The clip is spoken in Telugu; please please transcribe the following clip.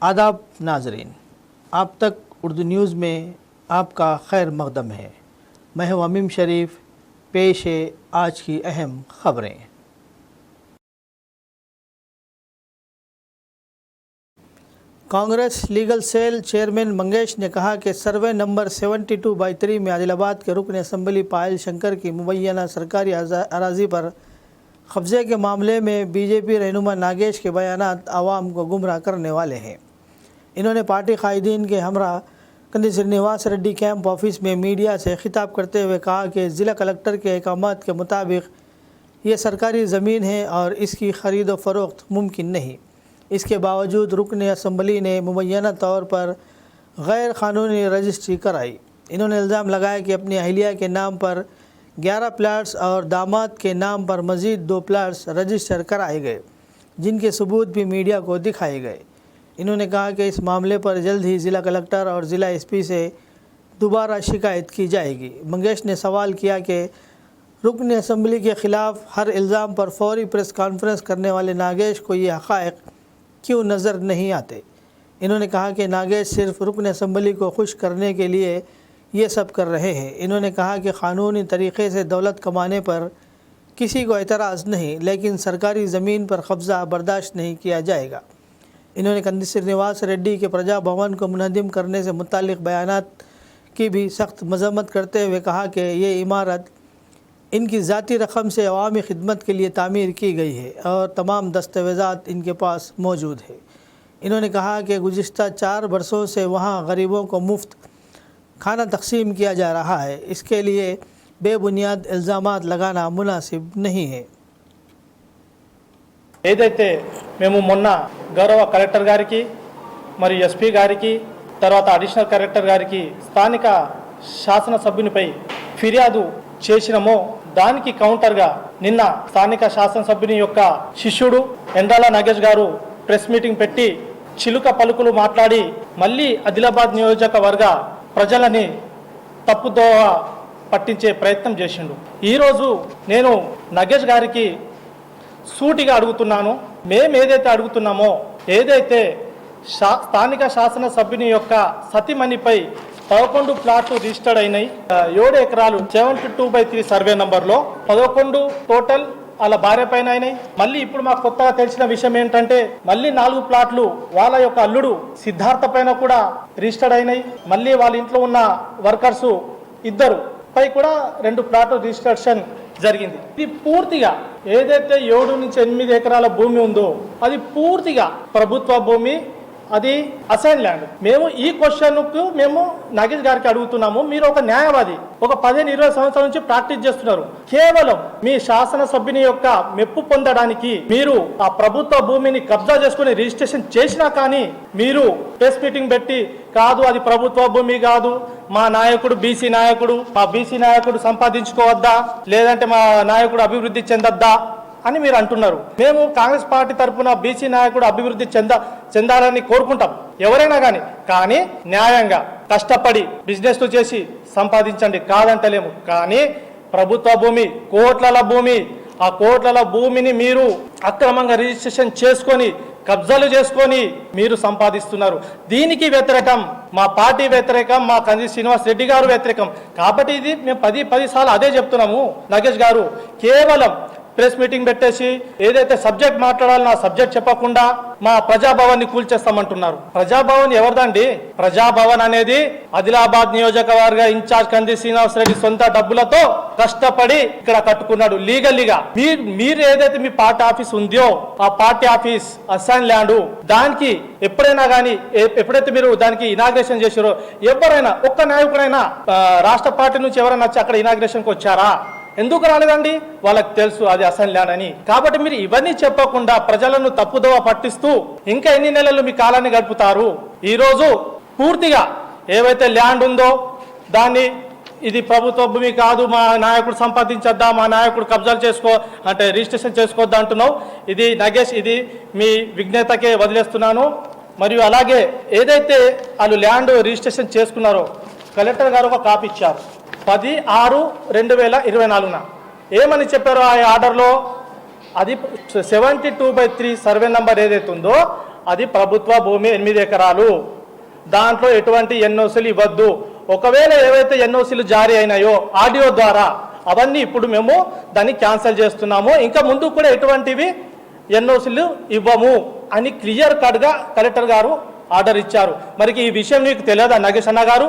आदाब नाजरीन, आप तक उर्दू न्यूज़ में आपका खैर मकदम है। मैं हूं अमीम शरीफ। पेश है आज की अहम खबरें। Congress legal cell chairman Mangesh ने कहा कि सर्वे नंबर 72/3 में आदिलाबाद के रुकन असम्बली पायल शंकर की मुबैना सरकारी अराजी पर कब्ज़े के मामले में बीजेपी रहनुमा नागेश के बयानात आवाम को गुमराह करने वाले हैं। इन्होंने पार्टी कायदीन के हमरा कंदी श्रीनिवास रेड्डी कैंप ऑफिस में मीडिया से खिताब करते हुए कहा कि ज़िला कलेक्टर के अहकामात के मुताबिक ये सरकारी ज़मीन है और इसकी ख़रीद व फ़रोख्त मुमकिन नहीं। इसके बावजूद रुकन असम्बली ने मुबैना तौर पर गैर क़ानूनी रजिस्ट्री कराई। इन्होंने इल्ज़ाम लगाया कि अपनी अहलिया के नाम पर 11 प्लाट्स और दामाद के नाम पर मज़ीद 2 प्लाट्स रजिस्टर कराए गए, जिनके सबूत भी मीडिया को दिखाए गए। इन्होंने कहा कि इस मामले पर जल्द ही ज़िला कलेक्टर और ज़िला एसपी से दोबारा शिकायत की जाएगी। मंगेश ने सवाल किया कि रुकन असम्बली के ख़िलाफ़ हर इल्ज़ाम पर फौरी प्रेस कॉन्फ्रेंस करने वाले नागेश को ये हक़ाइक़ क्यों नज़र नहीं आते। इन्होंने कहा कि नागेश सिर्फ रुकन असम्बली को खुश करने के लिए ये सब कर रहे हैं। इन्होंने कहा कि क़ानूनी तरीक़े से दौलत कमाने पर किसी को एतराज़ नहीं, लेकिन सरकारी ज़मीन पर कब्ज़ा बर्दाश्त नहीं किया जाएगा। इन्होंने कंदी श्रीनिवास रेड्डी के प्रजा भवन को मुनहदिम करने से मुतालिक बयानात की भी सख्त मजम्मत करते हुए कहा कि ये इमारत इनकी ज़ाती रकम से अवामी खिदमत के लिए तामीर की गई है और तमाम दस्तावेज़ात इनके पास मौजूद है। इन्होंने कहा कि गुज़िश्ता 4 बरसों से वहाँ गरीबों को मुफ्त खाना तकसीम किया जा रहा है। इसके लिए बेबुनियाद इल्ज़ामात लगाना मुनासिब नहीं है। ఏదైతే మేము మొన్న గౌరవ కలెక్టర్ గారికి మరియు ఎస్పీ గారికి తర్వాత అడిషనల్ కలెక్టర్ గారికి స్థానిక శాసనసభ్యునిపై ఫిర్యాదు చేసినామో దానికి కౌంటర్గా నిన్న స్థానిక శాసనసభ్యుని యొక్క శిష్యుడు ఎండాల నాగేష్ గారు ప్రెస్ మీటింగ్ పెట్టి చిలుక పలుకులు మాట్లాడి మళ్ళీ ఆదిలాబాద్ నియోజకవర్గ ప్రజలని తప్పుదోవ పట్టించే ప్రయత్నం చేసిండు। ఈరోజు నేను నాగేష్ గారికి సూటిగా అడుగుతున్నాను, మేము ఏదైతే అడుగుతున్నామో ఏదైతే స్థానిక శాసన సభ్యుని యొక్క సతిమణిపై 11 ప్లాట్లు రిజిస్టర్డ్ అయినాయి, 7 ఎకరాలు 72/3 సర్వే నంబర్లో 11 టోటల్ వాళ్ళ భార్య పైన అయినాయి। మళ్ళీ ఇప్పుడు మాకు కొత్తగా తెలిసిన విషయం ఏంటంటే మళ్ళీ 4 ప్లాట్లు వాళ్ళ యొక్క అల్లుడు సిద్ధార్థ పైన కూడా రిజిస్టర్డ్ అయినాయి। మళ్ళీ వాళ్ళ ఇంట్లో ఉన్న వర్కర్స్ 2 పై కూడా 2 ప్లాట్లు రిజిస్ట్రేషన్ జరిగింది। ఇది పూర్తిగా ఏదైతే 7 నుంచి 8 ఎకరాల భూమి ఉందో అది పూర్తిగా ప్రభుత్వ భూమి, అది అసైన్ ల్యాండ్। మేము ఈ క్వశ్చన్కు మేము నాగేష్ గారికి అడుగుతున్నాము, మీరు ఒక న్యాయవాది, ఒక 15-20 సంవత్సరాల నుంచి ప్రాక్టీస్ చేస్తున్నారు, కేవలం మీ శాసనసభ్యుని యొక్క మెప్పు పొందడానికి మీరు ఆ ప్రభుత్వ భూమిని కబ్జా చేసుకుని రిజిస్ట్రేషన్ చేసినా కానీ మీరు ప్రెస్ మీటింగ్ పెట్టి కాదు అది ప్రభుత్వ భూమి కాదు, మా నాయకుడు బీసీ నాయకుడు, మా బీసీ నాయకుడు సంపాదించుకోవద్దా లేదంటే మా నాయకుడు అభివృద్ధి చెందొద్దా అని మీరు అంటున్నారు। మేము కాంగ్రెస్ పార్టీ తరఫున బీసీ నాయకుడు అభివృద్ధి చెందాలని కోరుకుంటాం ఎవరైనా కానీ న్యాయంగా కష్టపడి బిజినెస్ చేసి సంపాదించండి కాదంటలేము। కానీ ప్రభుత్వ భూమి కోట్ల భూమి, ఆ కోట్ల భూమిని మీరు అక్రమంగా రిజిస్ట్రేషన్ చేసుకొని కబ్జాలు చేసుకొని మీరు సంపాదిస్తున్నారు। దీనికి వ్యతిరేకం మా పార్టీ వ్యతిరేకం, మా కంది శ్రీనివాస్ రెడ్డి గారు వ్యతిరేకం। కాబట్టి ఇది మేము 10 సార్లు అదే చెప్తున్నాము। నాగేష్ గారు కేవలం ప్రెస్ మీటింగ్ పెట్టేసి ఏదైతే సబ్జెక్ట్ మాట్లాడాలో ఆ సబ్జెక్ట్ చెప్పకుండా మా ప్రజాభవన్ ని కూల్చేస్తామంటున్నారు। ప్రజాభవన్ ఎవరిదండి? ప్రజాభవన్ అనేది ఆదిలాబాద్ నియోజకవర్గ ఇన్ఛార్జ్ కంది శ్రీనివాస్ రెడ్డి సొంత డబ్బులతో కష్టపడి ఇక్కడ కట్టుకున్నాడు లీగల్లీగా। మీరు ఏదైతే మీ పార్టీ ఆఫీస్ ఉందో ఆ పార్టీ ఆఫీస్ అసైన్ ల్యాండ్, దానికి ఎప్పుడైనా కానీ ఎప్పుడైతే మీరు దానికి ఇనాగ్రేషన్ చేసారో ఎవరైనా ఒక్క నాయకుడైనా రాష్ట్ర పార్టీ నుంచి ఎవరైనా వచ్చి అక్కడ ఇనాగ్రేషన్కి వచ్చారా? ఎందుకు రాలేదండి? వాళ్ళకి తెలుసు అది అసైన్ ల్యాండ్ అని। కాబట్టి మీరు ఇవన్నీ చెప్పకుండా ప్రజలను తప్పుదోవ పట్టిస్తూ ఇంకా ఎన్ని నెలలు మీ కాలాన్ని గడుపుతారు? ఈరోజు పూర్తిగా ఏవైతే ల్యాండ్ ఉందో దాన్ని ఇది ప్రభుత్వ భూమి కాదు, మా నాయకుడు సంపాదించొద్దా, మా నాయకుడు కబ్జాలు చేసుకో అంటే రిజిస్ట్రేషన్ చేసుకోవద్దా అంటున్నావు। ఇది నగేష్, ఇది మీ విజ్ఞతకే వదిలేస్తున్నాను। మరియు అలాగే ఏదైతే వాళ్ళు ల్యాండ్ రిజిస్ట్రేషన్ చేసుకున్నారో కలెక్టర్ గారు ఒక కాపీ ఇచ్చారు 10/6/2024 ఏమని చెప్పారో ఆ ఆర్డర్లో, అది 72/3 సర్వే నంబర్ ఏదైతే ఉందో అది ప్రభుత్వ భూమి 8 ఎకరాలు, దాంట్లో ఎటువంటి ఎన్ఓసీలు ఇవ్వద్దు. ఒకవేళ ఏవైతే ఎన్ఓసీలు జారీ అయినాయో ఆడియో ద్వారా అవన్నీ ఇప్పుడు మేము దాన్ని క్యాన్సిల్ చేస్తున్నాము, ఇంకా ముందు కూడా ఎటువంటివి ఎన్ఓసీలు ఇవ్వము అని క్లియర్ కట్గా కలెక్టర్ గారు ఆర్డర్ ఇచ్చారు. మరి ఈ విషయం మీకు తెలియదా నాగేష్ అన్న గారు?